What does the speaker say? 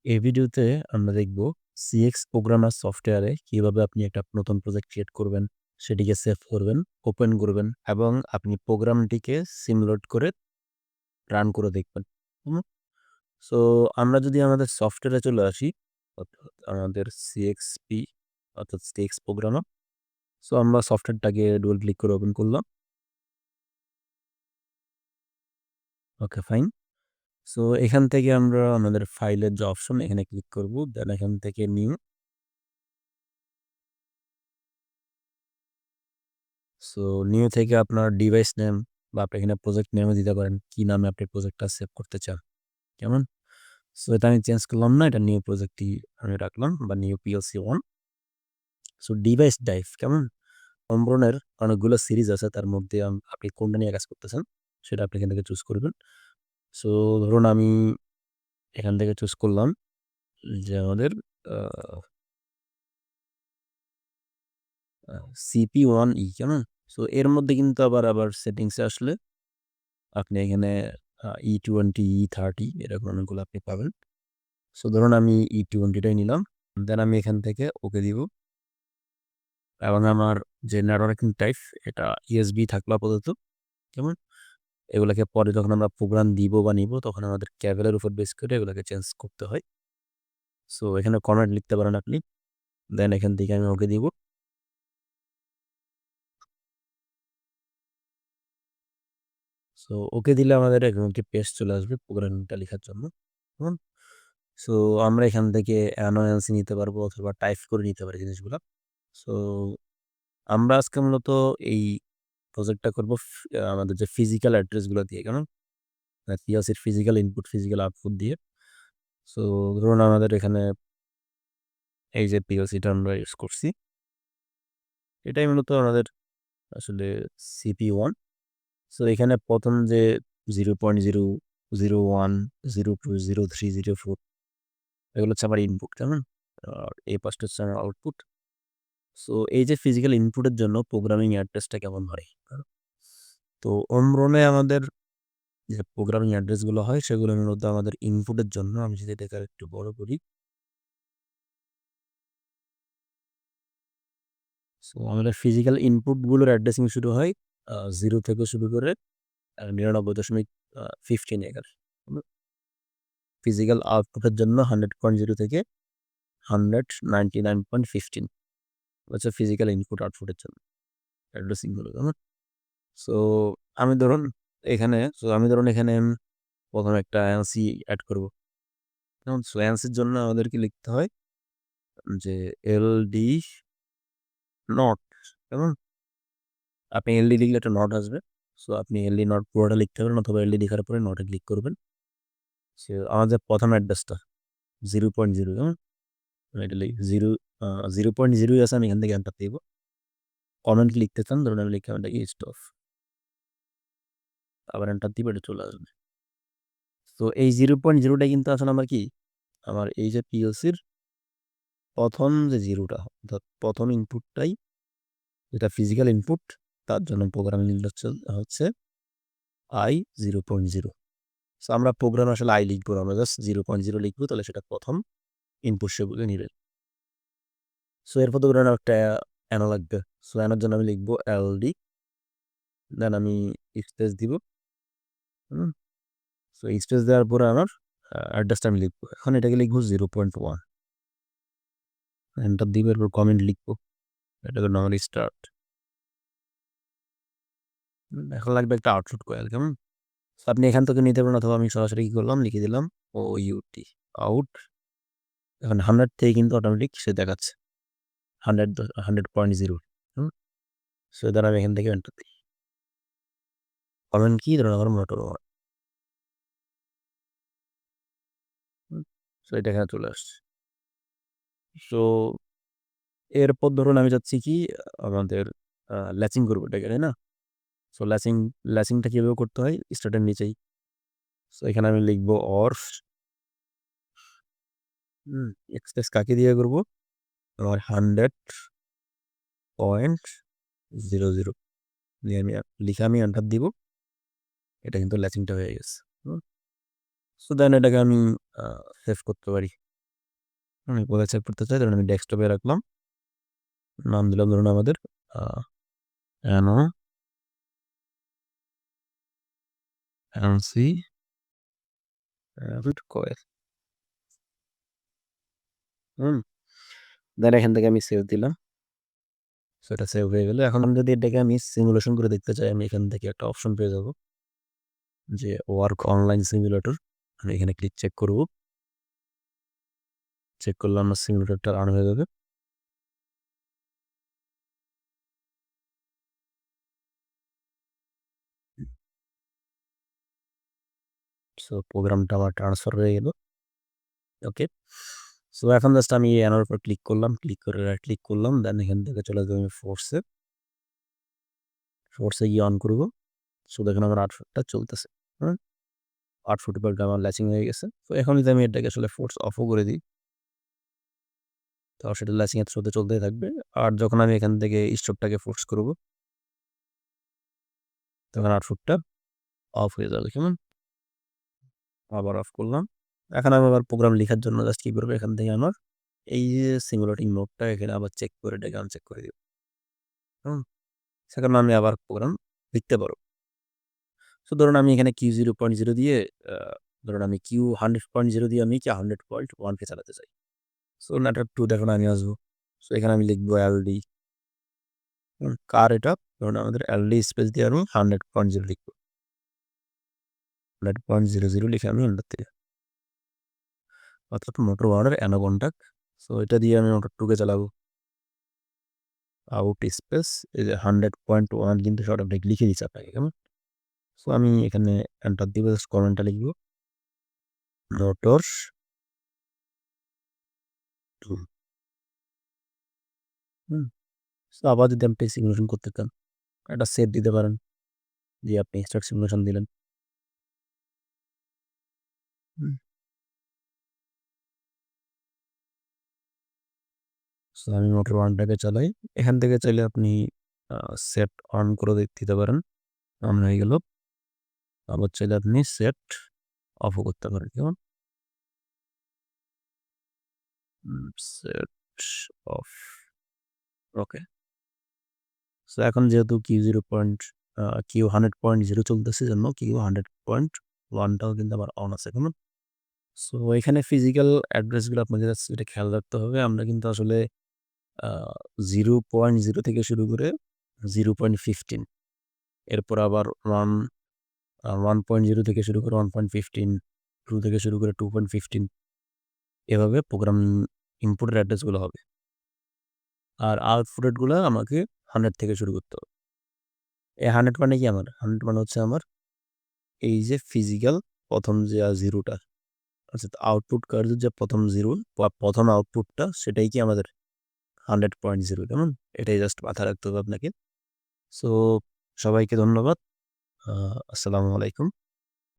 এই ভিডিওতে আমরা দেখব সিএক্স প্রোগ্রামার সফটওয়্যারে কিভাবে আপনি একটা নতুন প্রজেক্ট ক্রিয়েট করবেন, সেটিকে সেভ করবেন, ওপেন করবেন এবং আপনি প্রোগ্রামটিকে সিমুলেট করে রান করে দেখবেন। হুম? সো আমরা যদি আমাদের সফটওয়্যারে চলে আসি, অর্থাৎ আমাদের সিএক্সপি অর্থাৎ সিএক্স প্রোগ্রামার। সো আমরা সফটওয়্যারটাকে ডবল ক্লিক করে ওপেন করলাম। ওকে, ফাইন। সো এখান থেকে আমরা আমাদের ফাইলের যে অপশন এখানে ক্লিক করব। দেন এখান থেকে নিউ। সো নিউ থেকে আপনার ডিভাইস নেম বা আপনি এখানে প্রজেক্ট নেমও দিতে পারেন। কি নামে আপনি প্রজেক্টটা সেভ করতে চান। কেমন? সো এটা আমি চেঞ্জ করলাম না। এটা নিউ প্রজেক্টই আমি রাখলাম বা new PLC 1। So device type কেমন? অমরনের অনেকগুলো সিরিজ আছে। তার মধ্যে আপনি কোনটা নিয়ে কাজ করতেছেন সেটা আপনি এখান থেকে চুজ করবেন। সো ধরুন আমি এখান থেকে চুজ করলাম যে আমাদের আ আ CP1E কেমন? সো এর মধ্যে কিন্তু আবার সেটিংসে আসলে আপনি এখানে E20, E30 এরকম অনেকগুলো আপনি পাবেন। সো ধরুন আমি E20 টাই নিলাম। দেন আমি এখান থেকে ওকে দিব এবং আমার যে নেটওয়ার্কিং টাইপ এটা ইউএসবি থাকলো আপাতত। কেমন? এগুলাকে পরে যখন আমরা প্রোগ্রাম দিব বা নিব তখন আমাদের ক্যাবেলের উপর বেস করে এগুলাকে চেঞ্জ করতে হয়। সো এখানে কমেন্ট লিখতে পারেন আপনি। দেন এখান থেকে আমি ওকে দিব। সো ওকে দিলে আমাদের এরকম একটি পেজ চলে আসবে প্রোগ্রামিংটা লেখার জন্য। কেমন? সো আমরা এখান থেকে অ্যানোয়েন্স নিতে পারবো অথবা টাইপ করে নিতে পারি জিনিসগুলা। সো আমরা আজকে মূলত এই প্রজেক্টটা করব আমাদের যে ফিজিক্যাল অ্যাড্রেসগুলো দিয়ে, কেমন? পিএলসির ফিজিক্যাল ইনপুট, ফিজিক্যাল আউটপুট দিয়ে। সো ধরুন আমাদের এখানে এই যে পিএলসিটা আমরা ইউজ করছি, এটাই মূলত আমাদের আসলে সিপি1। সো এখানে ১ম যে 0.0, 01, 02, 03, 04 এগুলো হচ্ছে আমার ইনপুট, কেমন? আর এই পাশটা হচ্ছে আমার আউটপুট। সো এই যে ফিজিক্যাল ইনপুটের জন্য প্রোগ্রামিং অ্যাড্রেসটা কেমন হয়? তো অমরনে আমাদের যে প্রোগ্রামিং অ্যাড্রেসগুলো হয় সেগুলোর মধ্যে আমাদের ইনপুটের জন্য আমি যদি এটাকে আরেকটু বড় করি। সো আমাদের ফিজিক্যাল ইনপুটগুলোর অ্যাড্রেসিং শুরু হয় 0 থেকে শুরু করে 99.15 এগার। ফিজিক্যাল আউটপুটের জন্য 100.0 থেকে 199.15 হচ্ছে ফিজিক্যাল ইনপুট আউটপুটের জন্য অ্যাড্রেসিং গুলো, কেমন? সো আমি ধরুন এখানে ১ম একটা অ্যানসি এড করব। যেমন সো অ্যানসির জন্য আমাদেরকে লিখতে হয় যে এলডি নট, কেমন? আপনি এলডি লিখলে একটা নট আসবে। সো আপনি এলডি নট পুরোটা লিখতে পারেন অথবা এলডি লেখার পরে নটে ক্লিক করবেন। সো আমাদের ১ম অ্যাড্রেসটা 0.0, কেমন? এটা 0.0 আছে, আমি এখান থেকে এন্টার দিব। কমেন্ট লিখতে চান, ধরুন আমি লিখলাম এটা ইস্ট অফ। আবার এন্টার দিব, এটা চলে আসবে। তো এই 0.0 টাই কিন্তু আসলে আমার কি? আমার এই যে পিএলসির ১ম যে 0 টা অর্থাৎ ১ম ইনপুটটাই যেটা ফিজিক্যাল ইনপুট তার জন্য প্রোগ্রামিং হচ্ছে I 0.0। সো আমরা প্রোগ্রামে আসলে I লিখবো না, আমরা জাস্ট 0.0 লিখবো, তাহলে সেটা ১ম ইনপুট সেগুলো নিবে। সো এরপর তো ধরেন একটা অ্যানো লাগবে। সো অ্যানোর জন্য আমি লিখবো এলডি, দেন আমি স্পেস দিব। হুম? সো স্পেস দেওয়ার পরে আমার অ্যাড্রেসটা আমি লিখবো। এখন এটাকে লিখবো 0.1। এন্টার দিব, এরপর কমেন্ট লিখবো। এটাকে নরমালি স্টার্ট। এখন লাগবে একটা আউটপুট কয়েল, কেমন? সো আপনি এখান থেকে নিতে পারেন অথবা আমি সরাসরি কি করলাম লিখে দিলাম OUT আউট। এখন 100 থেকে কিন্তু অটোমেটিক সে দেখাচ্ছে 100.0। হুম? সো এবার আমি এখান থেকে এন্টার দিই। কমেন্ট কি? ধরুন আমার মোটর ওয়ান। হুম? সো এটা এখানে চলে আসছে। সো এরপর ধরুন আমি চাচ্ছি কি আমাদের ল্যাচিং করবো এটাকে, তাই না? সো ল্যাচিংটা কিভাবে করতে হয়? স্টার্টের নিচেই। সো এখানে আমি লিখবো অর এক্সপ্রেস কাকে দিয়ে করবো? আমার 100.00 দিয়ে লিখে আমি এন্টার দিব। এটা কিন্তু ল্যাচিংটা হয়ে গেছে। হুম? সো দেন এটাকে আমি সেভ করতে পারি। আমি কোথায় সেভ করতে চাই, ধরুন আমি ডেস্কটপে রাখলাম। নাম দিলাম ধরুন আমাদের অ্যানো অ্যানসি কয়েল। দেন এখান থেকে আমি সেভ দিলাম। সো এটা সেভ হয়ে গেল। এখন আমি যদি এটাকে আমি সিমুলেশন করে দেখতে চাই, আমি এখান থেকে একটা অপশন পেয়ে যাব যে ওয়ার্ক অনলাইন সিমুলেটর। আমি এখানে চেক করব। চেক করলে আমার সিমুলেটরটা রান হয়ে যাবে। সো প্রোগ্রামটা আমার ট্রান্সফার হয়ে গেল। ওকে। সো এখন জাস্ট আমি অ্যানোর উপর ক্লিক করলাম। ক্লিক করে রাইট ক্লিক করলাম। দেন এখান থেকে চলে যাবো আমি ফোর্সে। ফোর্সে গিয়ে অন করব। সো দেখুন আমার আউটপুটটা চলতেছে। হুম? আউটপুট বার আমার ল্যাচিং হয়ে গেছে। তো এখন যদি আমি এটাকে আসলে ফোর্স অফও করে দিই, তাও সেটা ল্যাচিং এর থ্রুতে চলতেই থাকবে। আর যখন আমি এখান থেকে স্টপটাকে ফোর্স করব, তখন আউটপুটটা অফ হয়ে যাবে। কেমন? আবার অফ করলাম। এখন আমি আবার প্রোগ্রাম লিখার জন্য জাস্ট কি করব, এখান থেকে আমার এই যে সিমুলেটিং মোডটা এখানে আবার চেক করে এটাকে আনচেক করে দিব। হুম? সেখানে আমি আবার প্রোগ্রাম লিখতে পারব। সো ধরুন আমি এখানে Q0.0 দিয়ে আ ধরুন আমি Q100.0 দিয়ে আমি কি 100.1 কে চালাতে চাই। সো নাটক 2 তে এখন আমি আসবো। সো এখানে আমি লিখব LD। কার এটা? ধরুন আমাদের LD স্পেস দিয়ে আমি 100.0 লিখব। 100.00 লিখে আমি এন্টার দিলাম। অর্থাৎ মোটর 1 এর অ্যানো কন্টাক্ট। সো এটা দিয়ে আমি মোটর 2 কে চালাবো। আউট স্পেস এই যে 100.1 কিন্তু অটোমেটিক লিখে দিচ্ছে আপনাকে। কেমন? সো আমি এখানে এন্টার দিব, জাস্ট কমেন্টটা লিখব। মোটরস 2। হুম? সো আবার যদি আপনি সিমুলেশন করতে চান, একটা সেভ দিতে পারেন যে আপনি স্টার্ট সিমুলেশন দিলেন। হুম? সো আমি মোটর 1 টাকে চালাই। এখান থেকে চাইলে আপনি আ সেট অন করে দিতে পারেন। অন হয়ে গেল। আবার চাইলে আপনি সেট অফও করতে পারেন। কেমন? Set of. ওকে। সো এখন যেহেতু Q100.0 চলতেছে এজন্য Q100.1 টাও কিন্তু আমার অন আছে। কেমন? সো এখানে ফিজিক্যাল অ্যাড্রেস গুলো আপনাদের এটা খেয়াল রাখতে হবে। আমরা কিন্তু আসলে আ 0.0 থেকে শুরু করে 0.15, এরপর আবার 1.0 থেকে শুরু করে 1.15, 2 থেকে শুরু করে 2.15, এভাবে প্রোগ্রাম ইনপুটের অ্যাড্রেস গুলো হবে। আর আউটপুটের গুলা আমাকে 100 থেকে শুরু করতে হবে। এই 100 মানে কি আমার? 100 মানে হচ্ছে আমার এই যে ফিজিক্যাল ১ম যে 0 টা, অর্থাৎ আউটপুট কার্ডের যে ১ম 0 বা ১ম আউটপুটটা সেটাই কি আমাদের 100.0, কেমন? এটাই জাস্ট মাথায় রাখতে হবে আপনাকে। সো সবাইকে ধন্যবাদ। আ আসসালামু আলাইকুম।